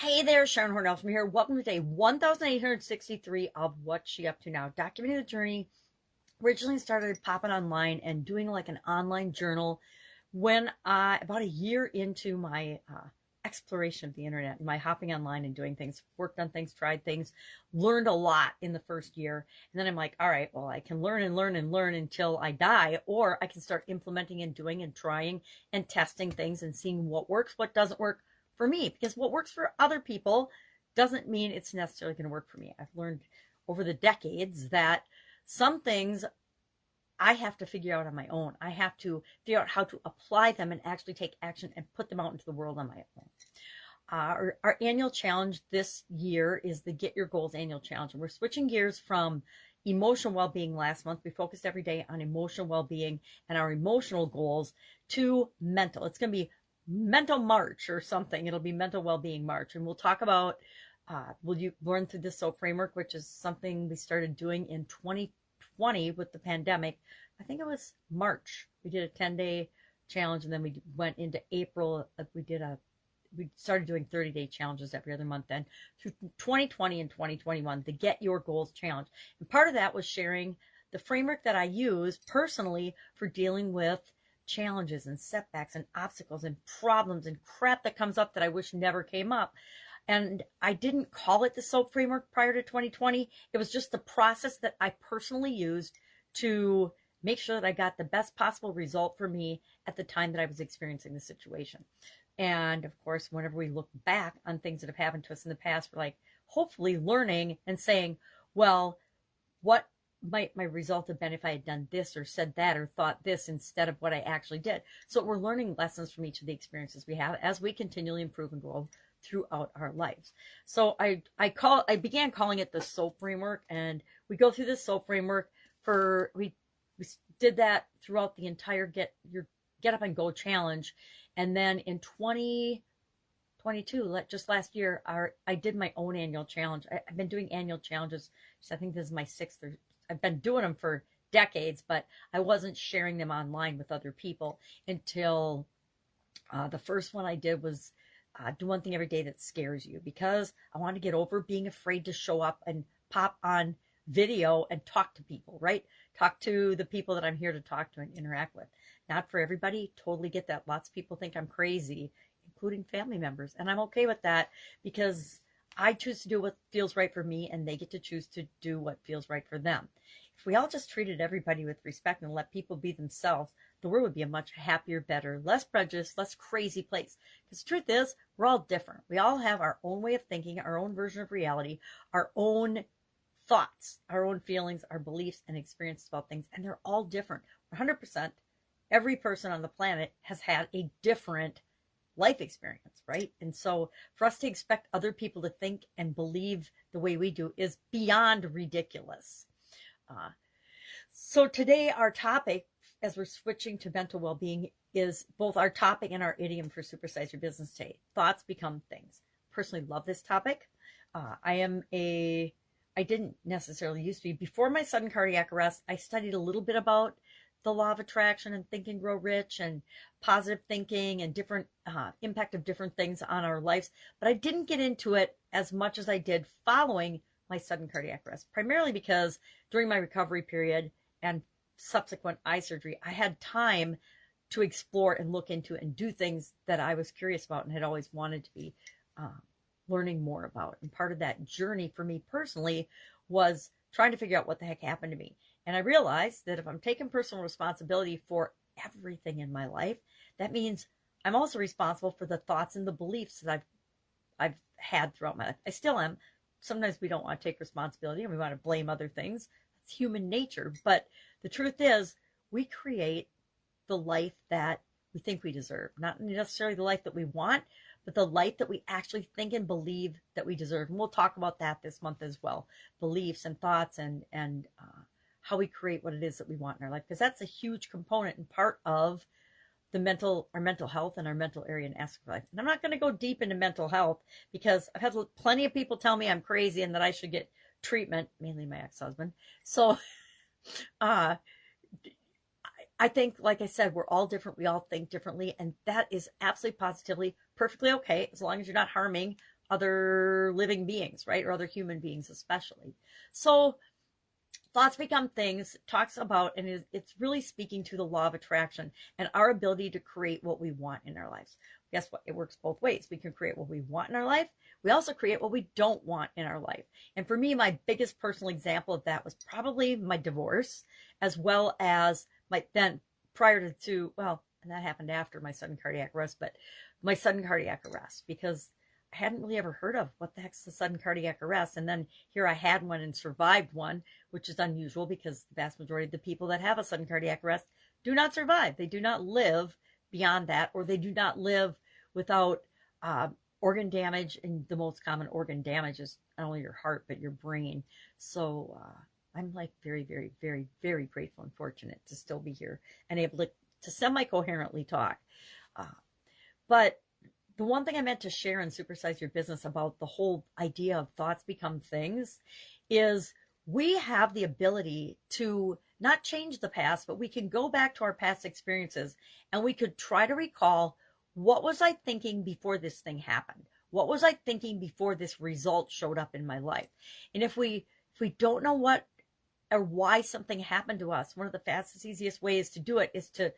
Hey there, Sharon Horne-Ellstrom here. Welcome to day 1863 of What's She Up To Now, documenting the journey. Originally started popping online and doing like an online journal when about a year into my exploration of the internet, my hopping online and doing things, worked on things, tried things, learned a lot in the first year. And then I'm like, all right, well, I can learn and learn and learn until I die, or I can start implementing and doing and trying and testing things and seeing what works, what doesn't work for me, because what works for other people doesn't mean it's necessarily going to work for me. I've learned over the decades that some things I have to figure out on my own. I have to figure out how to apply them and actually take action and put them out into the world on my own. Our annual challenge this year is the Get Your Goals annual challenge. And we're switching gears from emotional well-being last month. We focused every day on emotional well-being and our emotional goals to mental. It's going to be mental March or something. It'll be mental well-being March. And we'll talk about, will you learn through the SOAP framework, which is something we started doing in 2020 with the pandemic. I think it was March. We did a 10-day challenge, and then we went into April. We started doing 30-day challenges every other month then through 2020 and 2021, the Get Your Goals challenge. And part of that was sharing the framework that I use personally for dealing with challenges and setbacks and obstacles and problems and crap that comes up that I wish never came up. And I didn't call it the SOAP framework prior to 2020. It was just the process that I personally used to make sure that I got the best possible result for me at the time that I was experiencing the situation. And of course, whenever we look back on things that have happened to us in the past, we're like, hopefully learning and saying, well, what might my result have been if I had done this or said that or thought this instead of what I actually did? So we're learning lessons from each of the experiences we have as we continually improve and grow throughout our lives. So I began calling it the SOAP framework, and we go through this SOAP framework we did that throughout the entire Get Up and Go challenge. And then in 2022, just last year, I did my own annual challenge. I've been doing annual challenges. So I think this is my sixth. I've been doing them for decades, but I wasn't sharing them online with other people until the first one I did was do one thing every day that scares you, because I wanted to get over being afraid to show up and pop on video and talk to people, right? Talk to the people that I'm here to talk to and interact with. Not for everybody. Totally get that. Lots of people think I'm crazy, including family members. And I'm okay with that because I choose to do what feels right for me, and they get to choose to do what feels right for them. If we all just treated everybody with respect and let people be themselves, the world would be a much happier, better, less prejudice, less crazy place. Because the truth is, we're all different. We all have our own way of thinking, our own version of reality, our own thoughts, our own feelings, our beliefs and experiences about things, and they're all different. 100%, every person on the planet has had a different life experience, right? And so for us to expect other people to think and believe the way we do is beyond ridiculous. So today our topic, as we're switching to mental well-being, is both our topic and our idiom for Supersize Your Business today. Thoughts become things. Personally love this topic. I didn't necessarily used to be. Before my sudden cardiac arrest, I studied a little bit about the law of attraction and Think and Grow Rich and positive thinking and different impact of different things on our lives. But I didn't get into it as much as I did following my sudden cardiac arrest, primarily because during my recovery period and subsequent eye surgery, I had time to explore and look into and do things that I was curious about and had always wanted to be learning more about. And part of that journey for me personally was trying to figure out what the heck happened to me. And I realized that if I'm taking personal responsibility for everything in my life, that means I'm also responsible for the thoughts and the beliefs that I've had throughout my life. I still am. Sometimes we don't want to take responsibility and we want to blame other things. It's human nature. But the truth is, we create the life that we think we deserve. Not necessarily the life that we want, but the life that we actually think and believe that we deserve. And we'll talk about that this month as well. Beliefs and thoughts and how we create what it is that we want in our life. Because that's a huge component and part of our mental health and our mental area and aspect of life. And I'm not going to go deep into mental health because I've had plenty of people tell me I'm crazy and that I should get treatment, mainly my ex-husband. So I think, like I said, we're all different. We all think differently. And that is absolutely positively perfectly okay, as long as you're not harming other living beings, right? Or other human beings especially. So Thoughts Become Things talks about, and it's really speaking to the law of attraction and our ability to create what we want in our lives. Guess what? It works both ways. We can create what we want in our life. We also create what we don't want in our life. And for me, my biggest personal example of that was probably my divorce, as well as prior to, well, and that happened after my sudden cardiac arrest, but my sudden cardiac arrest, because I hadn't really ever heard of what the heck's the sudden cardiac arrest. And then here I had one and survived one, which is unusual because the vast majority of the people that have a sudden cardiac arrest do not survive. They do not live beyond that, or they do not live without organ damage. And the most common organ damage is not only your heart, but your brain. So I'm like very, very, very, very grateful and fortunate to still be here and able to semi-coherently talk. But the one thing I meant to share in Supersize Your Business about the whole idea of thoughts become things is we have the ability to not change the past, but we can go back to our past experiences and we could try to recall, what was I thinking before this thing happened? What was I thinking before this result showed up in my life? And if we don't know what or why something happened to us, one of the fastest, easiest ways to do it is to,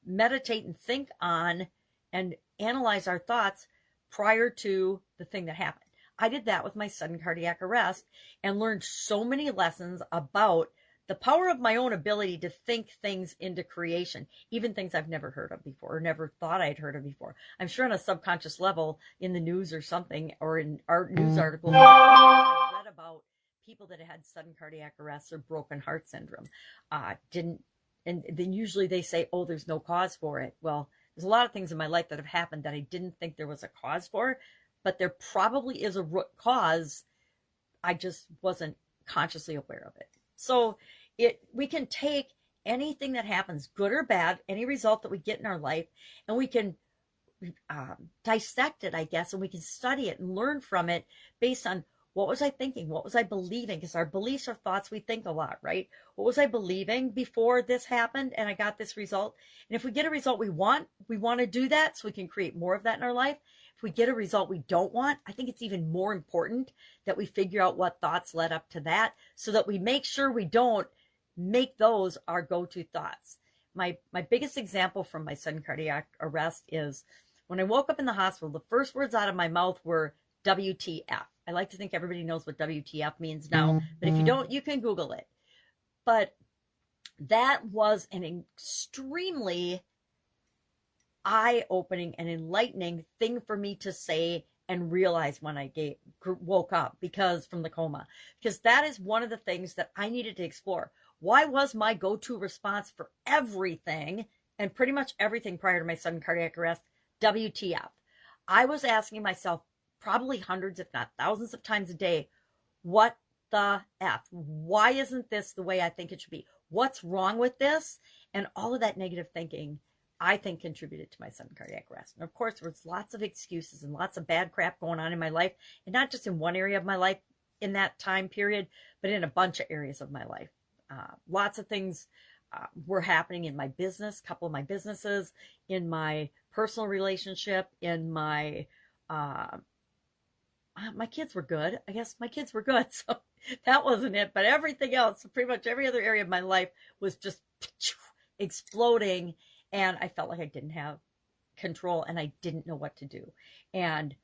meditate and think on and analyze our thoughts prior to the thing that happened. I did that with my sudden cardiac arrest and learned so many lessons about the power of my own ability to think things into creation, even things I've never heard of before or never thought I'd heard of before. I'm sure on a subconscious level in the news or something, or in our news articles, I read about people that had sudden cardiac arrests or broken heart syndrome. And then usually they say, oh, there's no cause for it. Well, there's a lot of things in my life that have happened that I didn't think there was a cause for, but there probably is a root cause. I just wasn't consciously aware of it. So we can take anything that happens, good or bad, any result that we get in our life, and we can dissect it, I guess, and we can study it and learn from it based on, what was I thinking? What was I believing? Because our beliefs are thoughts. We think a lot, right? What was I believing before this happened and I got this result? And if we get a result we want to do that so we can create more of that in our life. If we get a result we don't want, I think it's even more important that we figure out what thoughts led up to that so that we make sure we don't make those our go-to thoughts. My biggest example from my sudden cardiac arrest is when I woke up in the hospital, the first words out of my mouth were WTF. I like to think everybody knows what WTF means now, but if you don't, you can Google it. But that was an extremely eye-opening and enlightening thing for me to say and realize when I woke up from the coma, because that is one of the things that I needed to explore. Why was my go-to response for everything and pretty much everything prior to my sudden cardiac arrest, WTF? I was asking myself probably hundreds, if not thousands of times a day, what the F? Why isn't this the way I think it should be? What's wrong with this? And all of that negative thinking, I think, contributed to my sudden cardiac arrest. And of course, there was lots of excuses and lots of bad crap going on in my life, and not just in one area of my life in that time period, but in a bunch of areas of my life. Lots of things were happening in my business, a couple of my businesses, in my personal relationship, in my kids were good. I guess my kids were good. So that wasn't it. But everything else, pretty much every other area of my life was just exploding. And I felt like I didn't have control and I didn't know what to do. And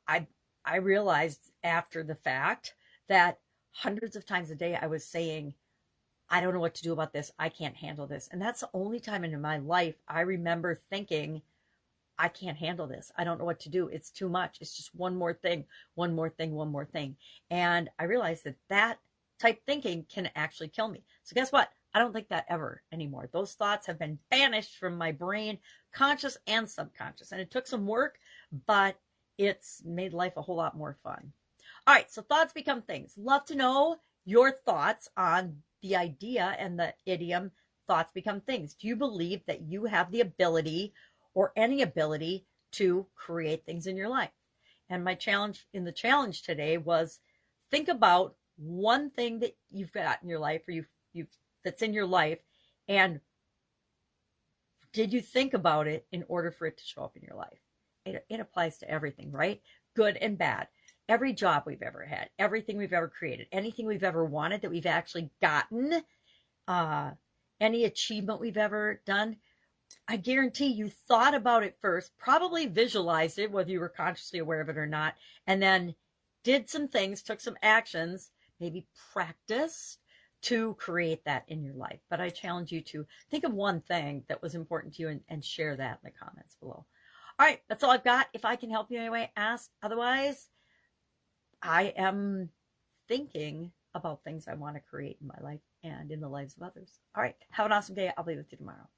I realized after the fact that hundreds of times a day I was saying, I don't know what to do about this. I can't handle this. And that's the only time in my life I remember thinking, I can't handle this. I don't know what to do. It's too much. It's just one more thing, one more thing, one more thing. And I realized that type thinking can actually kill me. So guess what? I don't think that ever anymore. Those thoughts have been banished from my brain, conscious and subconscious. And it took some work, but it's made life a whole lot more fun. All right. So thoughts become things. Love to know your thoughts on the idea and the idiom, thoughts become things. Do you believe that you have the ability or any ability to create things in your life? And my challenge today was, think about one thing that you've got in your life, or that's in your life, and did you think about it in order for it to show up in your life? it applies to everything, right? Good and bad. Every job we've ever had, everything we've ever created, anything we've ever wanted that we've actually gotten, uh, any achievement we've ever done, I guarantee you thought about it first, probably visualized it, whether you were consciously aware of it or not, and then did some things, took some actions, maybe practiced to create that in your life. But I challenge you to think of one thing that was important to you and share that in the comments below. All right, that's all I've got. If I can help you anyway, ask. Otherwise, I am thinking about things I want to create in my life and in the lives of others. All right, have an awesome day. I'll be with you tomorrow.